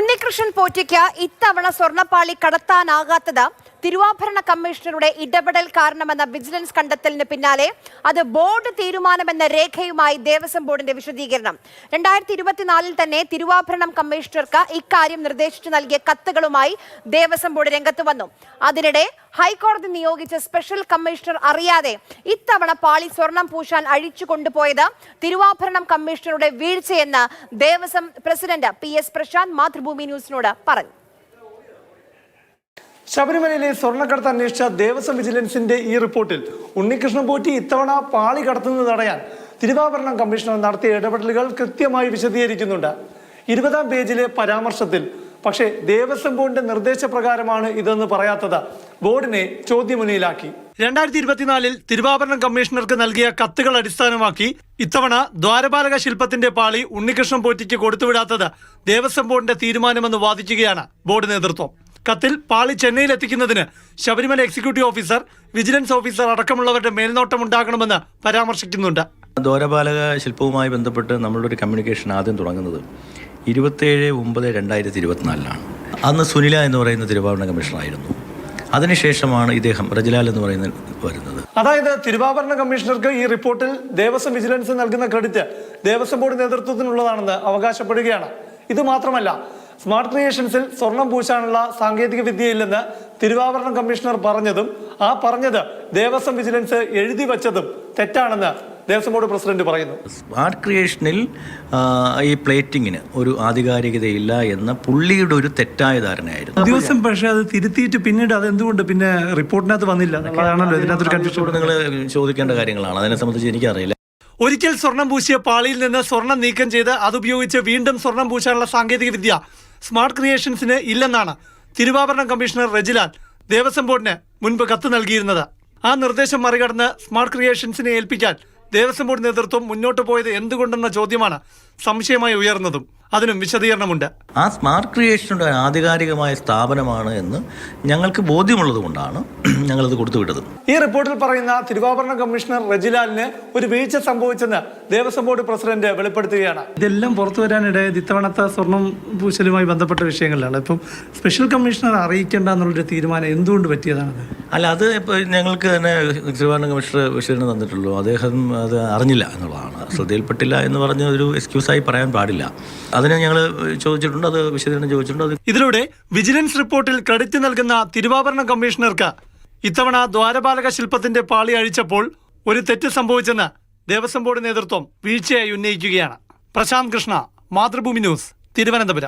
ഉണ്ണികൃഷ്ണൻ പോറ്റിക്ക് ഇത്തവണ സ്വർണ്ണപ്പാളി കടത്താനാകാത്തത് തിരുവാഭരണ കമ്മീഷണറുടെ ഇടപെടൽ കാരണമെന്ന വിജിലൻസ് കണ്ടെത്തലിന് പിന്നാലെ അത് ബോർഡ് തീരുമാനമെന്ന രേഖയുമായി ദേവസ്വം ബോർഡിന്റെ വിശദീകരണം. 2024 തന്നെ തിരുവാഭരണം കമ്മീഷണർക്ക് ഇക്കാര്യം നിർദ്ദേശിച്ചു നൽകിയ കത്തുകളുമായി ദേവസ്വം ബോർഡ് രംഗത്ത് വന്നു. അതിനിടെ ഹൈക്കോടതി നിയോഗിച്ച സ്പെഷ്യൽ കമ്മീഷണർ അറിയാതെ ഇത്തവണ പാളി സ്വർണം പൂശാൻ അഴിച്ചു കൊണ്ടുപോയത് തിരുവാഭരണം കമ്മീഷണറുടെ വീഴ്ചയെന്ന് ദേവസ്വം പ്രസിഡന്റ് PS പ്രശാന്ത് മാതൃഭൂമി ന്യൂസിനോട് പറഞ്ഞു. ശബരിമലയിലെ സ്വർണ്ണക്കടത്ത് അന്വേഷിച്ച ദേവസ്വം വിജിലൻസിന്റെ ഈ റിപ്പോർട്ടിൽ ഉണ്ണികൃഷ്ണൻ പോറ്റി ഇത്തവണ പാളി കടത്തുന്നത് തടയാൻ തിരുവാഭരണം കമ്മീഷണർ നടത്തിയ ഇടപെടലുകൾ കൃത്യമായി വിശദീകരിക്കുന്നുണ്ട്. 20-ാം പേജിലെ പരാമർശത്തിൽ പക്ഷേ ദേവസ്വം ബോർഡിന്റെ നിർദ്ദേശപ്രകാരമാണ് ഇതെന്ന് പറയാത്തത് ബോർഡിനെ ചോദ്യമുനയിലാക്കി. 2024 തിരുവാഭരണം കമ്മീഷണർക്ക് നൽകിയ കത്തുകൾ അടിസ്ഥാനമാക്കി ഇത്തവണ ദ്വാരപാലക ശില്പത്തിന്റെ പാളി ഉണ്ണികൃഷ്ണൻ പോറ്റിക്ക് കൊടുത്തുവിടാത്തത് ദേവസ്വം ബോർഡിന്റെ തീരുമാനമെന്ന് വാദിക്കുകയാണ് ബോർഡ് നേതൃത്വം. കത്തിൽ പാളി ചെന്നൈയിൽ എത്തിക്കുന്നതിന് Sabarimala executive officer, vigilance officer അടക്കമുള്ളവരുടെ മേൽനോട്ടം ഉണ്ടാകണമെന്ന് പരാമർശിക്കുന്നുണ്ട്. ദ്വാരപാലക ശില്പവുമായി ബന്ധപ്പെട്ട് നമ്മളുടെ ഒരു കമ്മ്യൂണിക്കേഷൻ ആദ്യം തുടങ്ങുന്നത് 27/9/2024 അന്ന് സുനില എന്ന് പറയുന്ന തിരുവാഭരണ കമ്മീഷണറായിരുന്നു. അതിനുശേഷമാണ് ഇദ്ദേഹം റജിലാൽ എന്ന് പറയുന്നത് വരുന്നത്. അതായത് തിരുവാഭരണ കമ്മീഷണർക്ക് ഈ റിപ്പോർട്ടിൽ ദേവസ്വം വിജിലൻസ് നൽകുന്ന ക്രെഡിറ്റ് ദേവസ്വം ബോർഡ് നേതൃത്വത്തിനുള്ളതാണെന്ന് അവകാശപ്പെടുകയാണ്. ഇത് മാത്രമല്ല, സ്മാർട്ട് ക്രിയേഷൻസിൽ സ്വർണം പൂശാനുള്ള സാങ്കേതിക വിദ്യയില്ലെന്ന് തിരുവാഭരണം കമ്മീഷണർ പറഞ്ഞതും ആ പറഞ്ഞത് ദേവസ്വം വിജിലൻസ് എഴുതി വച്ചതും തെറ്റാണെന്ന് ദേവസ്വം ബോർഡ് പ്രസിഡന്റ് പറയുന്നു. സ്മാർട്ട് ക്രിയേഷനിൽ ഈ പ്ലേറ്റിങ്ങിന് ഒരു ആധികാരികതയില്ല എന്ന പുള്ളിയുടെ ഒരു തെറ്റായ ധാരണയായിരുന്നു. ദിവസം പക്ഷേ അത് തിരുത്തിയിട്ട് പിന്നീട് അത് എന്തുകൊണ്ട് പിന്നെ റിപ്പോർട്ടിനകത്ത് വന്നില്ല? നിങ്ങൾ ചോദിക്കേണ്ട കാര്യങ്ങളാണ്. അതിനെ സംബന്ധിച്ച് എനിക്കറിയില്ല. ഒരിക്കൽ സ്വർണം പൂശിയ പാളിയിൽ നിന്ന് സ്വർണം നീക്കം ചെയ്ത് അതുപയോഗിച്ച് വീണ്ടും സ്വർണം പൂശാനുള്ള സാങ്കേതിക വിദ്യ സ്മാർട്ട് ക്രിയേഷൻസിന് ഇല്ലെന്നാണ് തിരുവാഭരണം കമ്മീഷണർ റജിലാൽ ദേവസ്വം ബോർഡിന് മുൻപ് കത്ത് നൽകിയിരുന്നത്. ആ നിർദ്ദേശം മറികടന്ന് സ്മാർട്ട് ക്രിയേഷൻസിനെ ഏൽപ്പിക്കാൻ ദേവസ്വം ബോർഡ് നേതൃത്വം മുന്നോട്ട് പോയത് എന്തുകൊണ്ടെന്ന ചോദ്യമാണ് സംശയമായി ഉയർന്നതും. അതിനും വിശദീകരണമുണ്ട്. ആ സ്മാർട്ട് ക്രിയേഷനുടെ ആധികാരികമായ സ്ഥാപനമാണ് എന്ന് ഞങ്ങൾക്ക് ബോധ്യമുള്ളത് കൊണ്ടാണ് ഞങ്ങളത് കൊടുത്തുവിട്ടത്. ഈ റിപ്പോർട്ടിൽ പറയുന്ന തിരുവാഭരണ കമ്മീഷണർ റജിലാലിന് ഒരു വീഴ്ച സംഭവിച്ചെന്ന് ദേവസ്വം ബോർഡ് പ്രസിഡന്റ് വെളിപ്പെടുത്തുകയാണ്. ഇതെല്ലാം പുറത്തു വരാനിടയായത് ഇത്തവണത്തെ സ്വർണം പൂശലുമായി ബന്ധപ്പെട്ട വിഷയങ്ങളിലാണ്. ഇപ്പം സ്പെഷ്യൽ കമ്മീഷണർ അറിയിക്കേണ്ട എന്നുള്ളൊരു തീരുമാനം എന്തുകൊണ്ട് പറ്റിയതാണ്? അല്ല, അത് ഇപ്പോൾ ഞങ്ങൾക്ക് തന്നെ തിരുവാഭരണ കമ്മീഷണർ വിശദീകരണം തന്നിട്ടുള്ളൂ. അദ്ദേഹം അത് അറിഞ്ഞില്ല എന്നുള്ളതാണ്. ശ്രദ്ധയിൽപ്പെട്ടില്ല എന്ന് പറഞ്ഞ ഒരു എക്സ്ക്യൂസായി പറയാൻ പാടില്ല. അതിനെ ഞങ്ങൾ ചോദിച്ചിട്ടുണ്ട്, അത് വിശദീകരണം ചോദിച്ചിട്ടുണ്ട്. ഇതിലൂടെ വിജിലൻസ് റിപ്പോർട്ടിൽ ക്രെഡിറ്റ് നൽകുന്ന തിരുവാഭരണ കമ്മീഷണർക്ക് ഇത്തവണ ദ്വാരപാലക ശില്പത്തിന്റെ പാളി അഴിച്ചപ്പോൾ ഒരു തെറ്റ് സംഭവിച്ചെന്ന് ദേവസ്വം ബോർഡ് നേതൃത്വം വീഴ്ചയായി ഉന്നയിക്കുകയാണ്. പ്രശാന്ത് കൃഷ്ണ, മാതൃഭൂമി ന്യൂസ്, തിരുവനന്തപുരം.